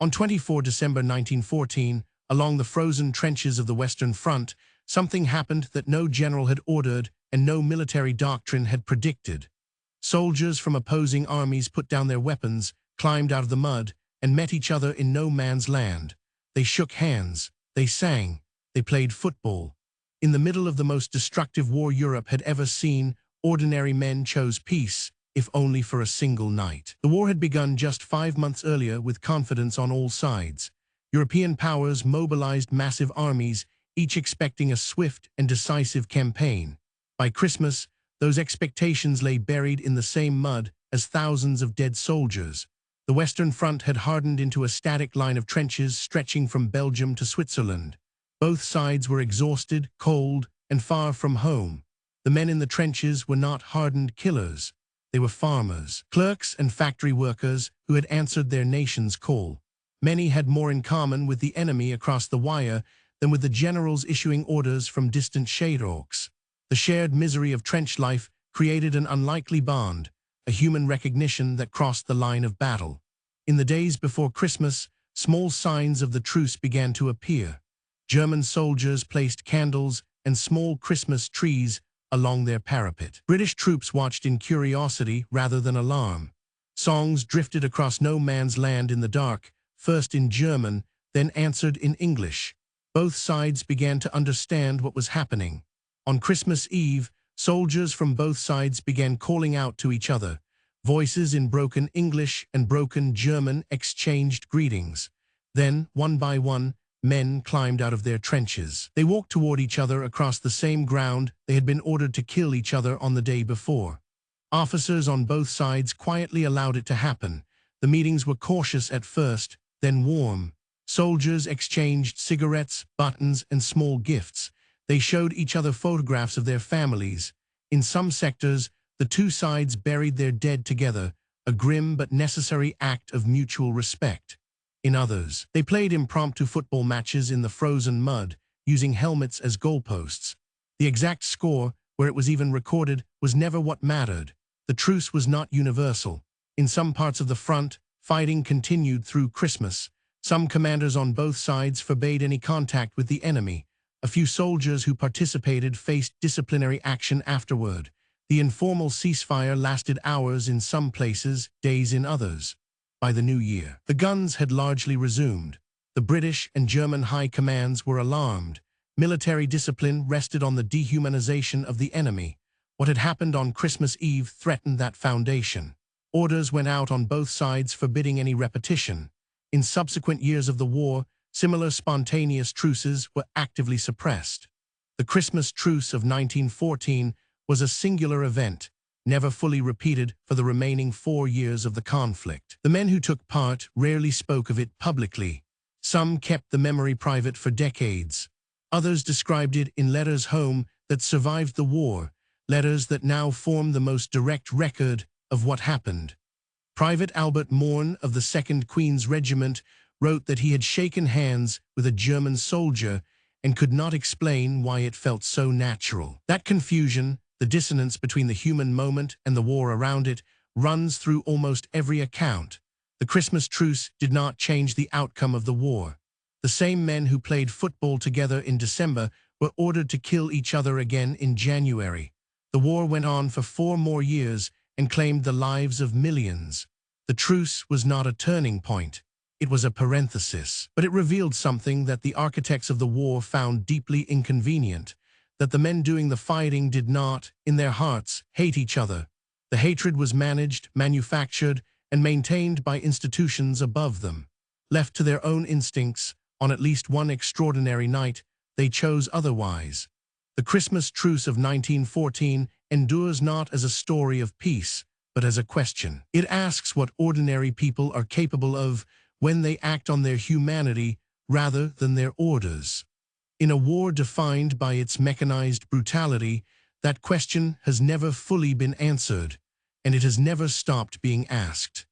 On 24 December 1914, along the frozen trenches of the Western Front, something happened that no general had ordered and no military doctrine had predicted. Soldiers from opposing armies put down their weapons, climbed out of the mud, and met each other in no man's land. They shook hands, they sang, they played football. In the middle of the most destructive war Europe had ever seen, ordinary men chose peace, if only for a single night. The war had begun just 5 months earlier with confidence on all sides. European powers mobilized massive armies, each expecting a swift and decisive campaign. By Christmas, those expectations lay buried in the same mud as thousands of dead soldiers. The Western Front had hardened into a static line of trenches stretching from Belgium to Switzerland. Both sides were exhausted, cold, and far from home. The men in the trenches were not hardened killers. They were farmers, clerks, and factory workers who had answered their nation's call. Many had more in common with the enemy across the wire than with the generals issuing orders from distant Sherrocks. The shared misery of trench life created an unlikely bond, a human recognition that crossed the line of battle. In the days before Christmas, small signs of the truce began to appear. German soldiers placed candles and small Christmas trees along their parapet. British troops watched in curiosity rather than alarm. Songs drifted across no man's land in the dark, first in German, then answered in English. Both sides began to understand what was happening. On Christmas Eve, soldiers from both sides began calling out to each other. Voices in broken English and broken German exchanged greetings. Then, one by one, men climbed out of their trenches. They walked toward each other across the same ground they had been ordered to kill each other on the day before. Officers on both sides quietly allowed it to happen. The meetings were cautious at first, then warm. Soldiers exchanged cigarettes, buttons, and small gifts. They showed each other photographs of their families. In some sectors, the two sides buried their dead together, a grim but necessary act of mutual respect. In others, they played impromptu football matches in the frozen mud, using helmets as goalposts. The exact score, where it was even recorded, was never what mattered. The truce was not universal. In some parts of the front, fighting continued through Christmas. Some commanders on both sides forbade any contact with the enemy. A few soldiers who participated faced disciplinary action afterward. The informal ceasefire lasted hours in some places, days in others. By the new year, the guns had largely resumed. The British and German high commands were alarmed. Military discipline rested on the dehumanization of the enemy. What had happened on Christmas Eve threatened that foundation. Orders went out on both sides forbidding any repetition. In subsequent years of the war, similar spontaneous truces were actively suppressed. The Christmas truce of 1914 was a singular event, never fully repeated for the remaining 4 years of the conflict. The men who took part rarely spoke of it publicly. Some kept the memory private for decades. Others described it in letters home that survived the war, letters that now form the most direct record of what happened. Private Albert Morn of the 2nd Queen's Regiment wrote that he had shaken hands with a German soldier and could not explain why it felt so natural. That confusion, the dissonance between the human moment and the war around it, runs through almost every account. The Christmas truce did not change the outcome of the war. The same men who played football together in December were ordered to kill each other again in January. The war went on for 4 more years and claimed the lives of millions. The truce was not a turning point. It was a parenthesis, but it revealed something that the architects of the war found deeply inconvenient, that the men doing the fighting did not, in their hearts, hate each other. The hatred was managed, manufactured, and maintained by institutions above them. Left to their own instincts, on at least one extraordinary night, they chose otherwise. The Christmas truce of 1914 endures not as a story of peace, but as a question. It asks what ordinary people are capable of when they act on their humanity rather than their orders. In a war defined by its mechanized brutality, that question has never fully been answered, and it has never stopped being asked.